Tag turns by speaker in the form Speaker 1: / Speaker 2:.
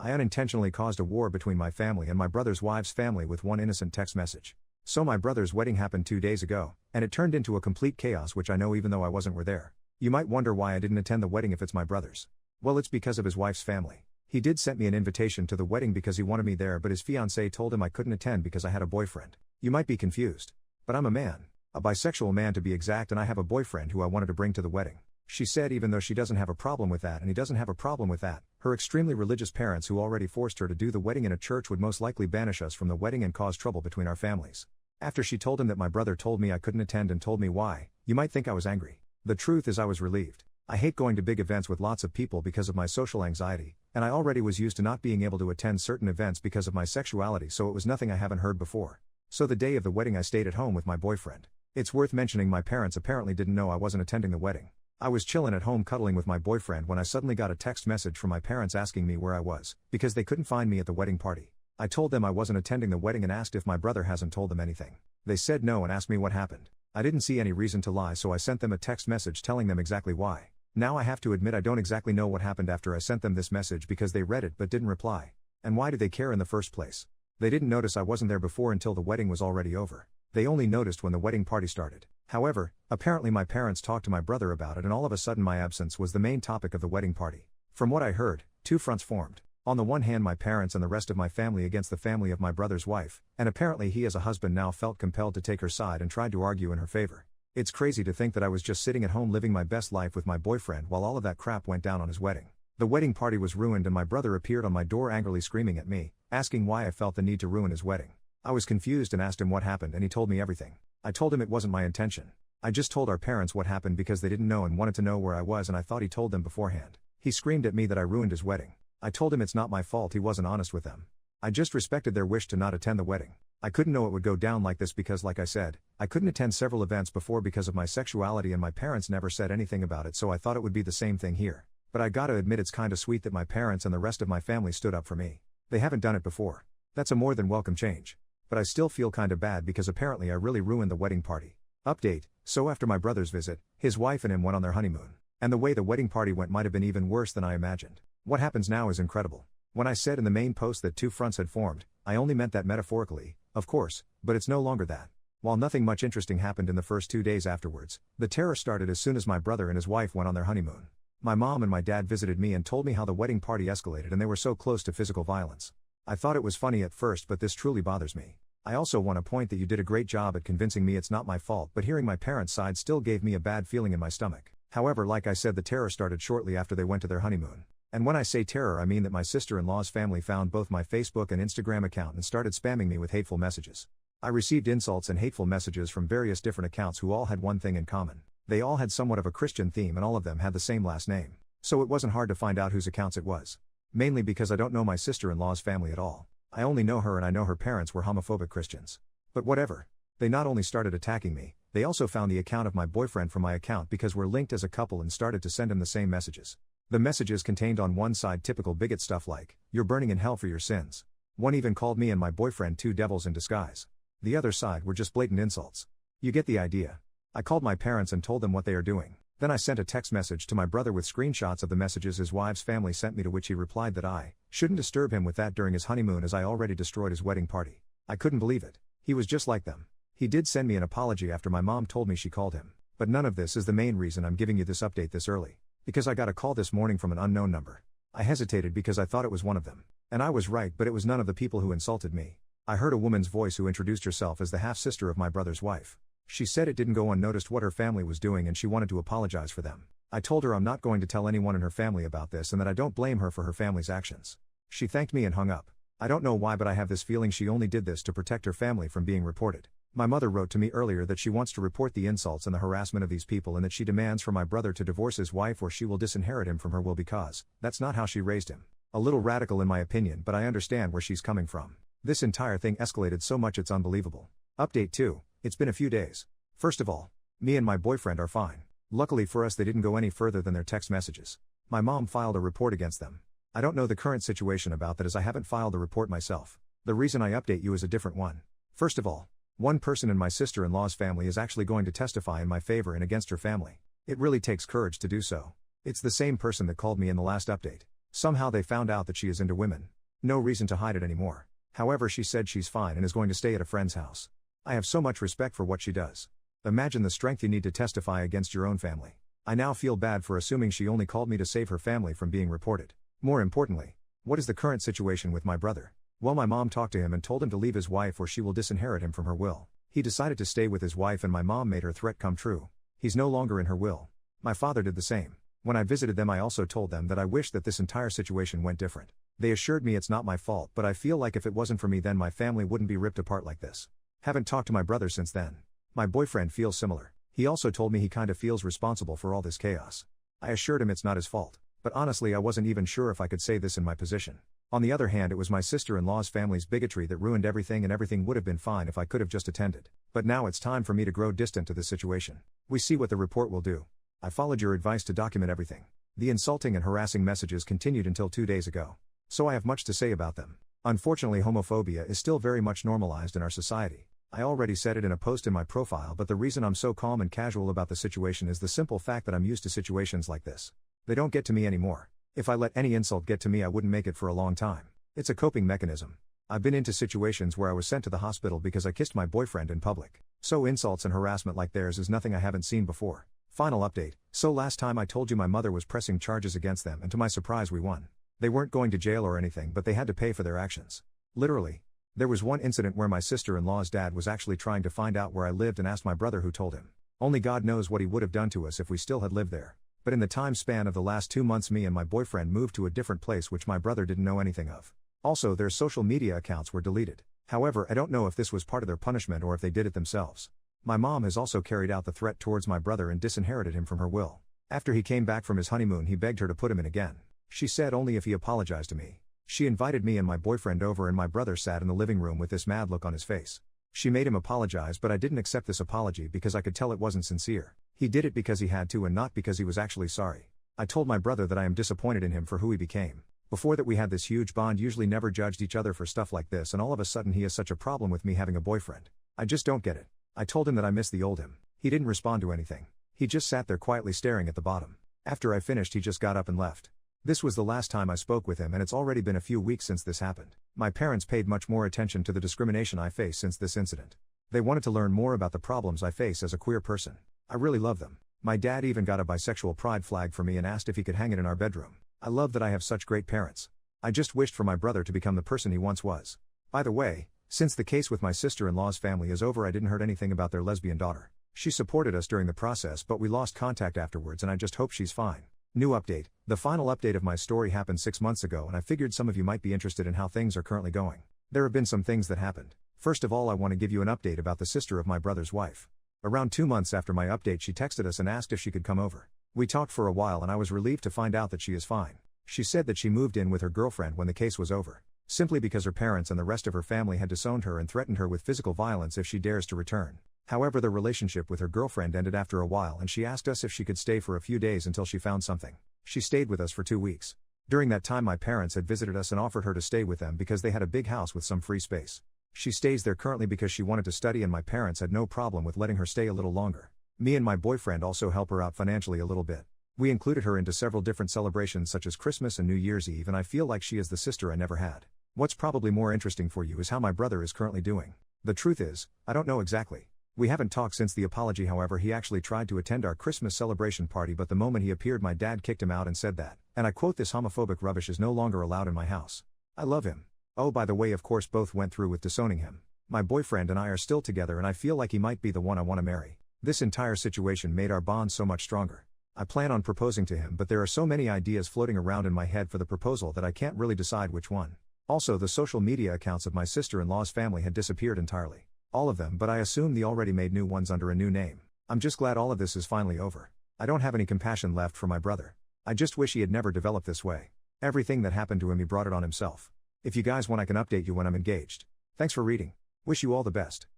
Speaker 1: I unintentionally caused a war between my family and my brother's wife's family with one innocent text message. So my brother's wedding happened 2 days ago, and it turned into a complete chaos, which I know even though I wasn't there. You might wonder why I didn't attend the wedding if it's my brother's. Well, it's because of his wife's family. He did send me an invitation to the wedding because he wanted me there, but his fiancée told him I couldn't attend because I had a boyfriend. You might be confused. But I'm a man. A bisexual man to be exact, and I have a boyfriend who I wanted to bring to the wedding. She said even though she doesn't have a problem with that and he doesn't have a problem with that, her extremely religious parents who already forced her to do the wedding in a church would most likely banish us from the wedding and cause trouble between our families. After she told him that my brother told me I couldn't attend and told me why, you might think I was angry. The truth is I was relieved. I hate going to big events with lots of people because of my social anxiety, and I already was used to not being able to attend certain events because of my sexuality, so it was nothing I haven't heard before. So the day of the wedding I stayed at home with my boyfriend. It's worth mentioning my parents apparently didn't know I wasn't attending the wedding. I was chillin' at home cuddling with my boyfriend when I suddenly got a text message from my parents asking me where I was, because they couldn't find me at the wedding party. I told them I wasn't attending the wedding and asked if my brother hasn't told them anything. They said no and asked me what happened. I didn't see any reason to lie, so I sent them a text message telling them exactly why. Now I have to admit I don't exactly know what happened after I sent them this message because they read it but didn't reply. And why did they care in the first place? They didn't notice I wasn't there before until the wedding was already over. They only noticed when the wedding party started. However, apparently my parents talked to my brother about it and all of a sudden my absence was the main topic of the wedding party. From what I heard, two fronts formed. On the one hand my parents and the rest of my family against the family of my brother's wife, and apparently he as a husband now felt compelled to take her side and tried to argue in her favor. It's crazy to think that I was just sitting at home living my best life with my boyfriend while all of that crap went down on his wedding. The wedding party was ruined and my brother appeared on my door angrily screaming at me, asking why I felt the need to ruin his wedding. I was confused and asked him what happened and he told me everything. I told him it wasn't my intention. I just told our parents what happened because they didn't know and wanted to know where I was and I thought he told them beforehand. He screamed at me that I ruined his wedding. I told him it's not my fault, he wasn't honest with them. I just respected their wish to not attend the wedding. I couldn't know it would go down like this because like I said, I couldn't attend several events before because of my sexuality and my parents never said anything about it, so I thought it would be the same thing here. But I gotta admit it's kinda sweet that my parents and the rest of my family stood up for me. They haven't done it before. That's a more than welcome change. But I still feel kinda bad because apparently I really ruined the wedding party. Update: so after my brother's visit, his wife and him went on their honeymoon. And the way the wedding party went might have been even worse than I imagined. What happens now is incredible. When I said in the main post that two fronts had formed, I only meant that metaphorically, of course, but it's no longer that. While nothing much interesting happened in the first 2 days afterwards, the terror started as soon as my brother and his wife went on their honeymoon. My mom and my dad visited me and told me how the wedding party escalated and they were so close to physical violence. I thought it was funny at first, but this truly bothers me. I also want to point that you did a great job at convincing me it's not my fault, but hearing my parents' side still gave me a bad feeling in my stomach. However, like I said, the terror started shortly after they went to their honeymoon. And when I say terror, I mean that my sister-in-law's family found both my Facebook and Instagram account and started spamming me with hateful messages. I received insults and hateful messages from various different accounts who all had one thing in common. They all had somewhat of a Christian theme and all of them had the same last name. So it wasn't hard to find out whose accounts it was. Mainly because I don't know my sister-in-law's family at all. I only know her and I know her parents were homophobic Christians. But whatever. They not only started attacking me, they also found the account of my boyfriend from my account because we're linked as a couple and started to send him the same messages. The messages contained on one side typical bigot stuff like, "You're burning in hell for your sins." One even called me and my boyfriend two devils in disguise. The other side were just blatant insults. You get the idea. I called my parents and told them what they are doing. Then I sent a text message to my brother with screenshots of the messages his wife's family sent me, to which he replied that I shouldn't disturb him with that during his honeymoon as I already destroyed his wedding party. I couldn't believe it. He was just like them. He did send me an apology after my mom told me she called him. But none of this is the main reason I'm giving you this update this early. Because I got a call this morning from an unknown number. I hesitated because I thought it was one of them. And I was right, but it was none of the people who insulted me. I heard a woman's voice who introduced herself as the half-sister of my brother's wife. She said it didn't go unnoticed what her family was doing and she wanted to apologize for them. I told her I'm not going to tell anyone in her family about this and that I don't blame her for her family's actions. She thanked me and hung up. I don't know why, but I have this feeling she only did this to protect her family from being reported. My mother wrote to me earlier that she wants to report the insults and the harassment of these people and that she demands for my brother to divorce his wife or she will disinherit him from her will, because that's not how she raised him. A little radical in my opinion, but I understand where she's coming from. This entire thing escalated so much it's unbelievable. Update 2. It's been a few days. First of all, me and my boyfriend are fine. Luckily for us, they didn't go any further than their text messages. My mom filed a report against them. I don't know the current situation about that as I haven't filed the report myself. The reason I update you is a different one. First of all, one person in my sister-in-law's family is actually going to testify in my favor and against her family. It really takes courage to do so. It's the same person that called me in the last update. Somehow they found out that she is into women. No reason to hide it anymore. However, she said she's fine and is going to stay at a friend's house. I have so much respect for what she does. Imagine the strength you need to testify against your own family. I now feel bad for assuming she only called me to save her family from being reported. More importantly, what is the current situation with my brother? Well, my mom talked to him and told him to leave his wife or she will disinherit him from her will. He decided to stay with his wife and my mom made her threat come true. He's no longer in her will. My father did the same. When I visited them, I also told them that I wish that this entire situation went different. They assured me it's not my fault, but I feel like if it wasn't for me then my family wouldn't be ripped apart like this. Haven't talked to my brother since then. My boyfriend feels similar. He also told me he kinda feels responsible for all this chaos. I assured him it's not his fault, but honestly I wasn't even sure if I could say this in my position. On the other hand, it was my sister-in-law's family's bigotry that ruined everything, and everything would have been fine if I could have just attended. But now it's time for me to grow distant to this situation. We see what the report will do. I followed your advice to document everything. The insulting and harassing messages continued until 2 days ago. So I have much to say about them. Unfortunately, homophobia is still very much normalized in our society. I already said it in a post in my profile, but the reason I'm so calm and casual about the situation is the simple fact that I'm used to situations like this. They don't get to me anymore. If I let any insult get to me, I wouldn't make it for a long time. It's a coping mechanism. I've been into situations where I was sent to the hospital because I kissed my boyfriend in public. So insults and harassment like theirs is nothing I haven't seen before. Final update. So last time I told you my mother was pressing charges against them, and to my surprise we won. They weren't going to jail or anything, but they had to pay for their actions. Literally. There was one incident where my sister-in-law's dad was actually trying to find out where I lived and asked my brother who told him. Only God knows what he would have done to us if we still had lived there. But in the time span of the last 2 months, me and my boyfriend moved to a different place which my brother didn't know anything of. Also, their social media accounts were deleted. However, I don't know if this was part of their punishment or if they did it themselves. My mom has also carried out the threat towards my brother and disinherited him from her will. After he came back from his honeymoon, he begged her to put him in again. She said only if he apologized to me. She invited me and my boyfriend over and my brother sat in the living room with this mad look on his face. She made him apologize, but I didn't accept this apology because I could tell it wasn't sincere. He did it because he had to and not because he was actually sorry. I told my brother that I am disappointed in him for who he became. Before that we had this huge bond, usually never judged each other for stuff like this, and all of a sudden he has such a problem with me having a boyfriend. I just don't get it. I told him that I miss the old him. He didn't respond to anything. He just sat there quietly staring at the bottom. After I finished, he just got up and left. This was the last time I spoke with him, and it's already been a few weeks since this happened. My parents paid much more attention to the discrimination I face since this incident. They wanted to learn more about the problems I face as a queer person. I really love them. My dad even got a bisexual pride flag for me and asked if he could hang it in our bedroom. I love that I have such great parents. I just wished for my brother to become the person he once was. By the way, since the case with my sister-in-law's family is over, I didn't heard anything about their lesbian daughter. She supported us during the process, but we lost contact afterwards, and I just hope she's fine. New update. The final update of my story happened 6 months ago, and I figured some of you might be interested in how things are currently going. There have been some things that happened. First of all, I want to give you an update about the sister of my brother's wife. Around 2 months after my update, she texted us and asked if she could come over. We talked for a while and I was relieved to find out that she is fine. She said that she moved in with her girlfriend when the case was over, simply because her parents and the rest of her family had disowned her and threatened her with physical violence if she dares to return. However, the relationship with her girlfriend ended after a while, and she asked us if she could stay for a few days until she found something. She stayed with us for 2 weeks. During that time, my parents had visited us and offered her to stay with them because they had a big house with some free space. She stays there currently because she wanted to study, and my parents had no problem with letting her stay a little longer. Me and my boyfriend also help her out financially a little bit. We included her into several different celebrations such as Christmas and New Year's Eve, and I feel like she is the sister I never had. What's probably more interesting for you is how my brother is currently doing. The truth is, I don't know exactly. We haven't talked since the apology. However, he actually tried to attend our Christmas celebration party, but the moment he appeared, my dad kicked him out and said that, and I quote, "This homophobic rubbish is no longer allowed in my house." I love him. Oh, by the way, of course, both went through with disowning him. My boyfriend and I are still together, and I feel like he might be the one I want to marry. This entire situation made our bond so much stronger. I plan on proposing to him, but there are so many ideas floating around in my head for the proposal that I can't really decide which one. Also, the social media accounts of my sister-in-law's family had disappeared entirely. All of them, but I assume they already made new ones under a new name. I'm just glad all of this is finally over. I don't have any compassion left for my brother. I just wish he had never developed this way. Everything that happened to him, he brought it on himself. If you guys want, I can update you when I'm engaged. Thanks for reading. Wish you all the best.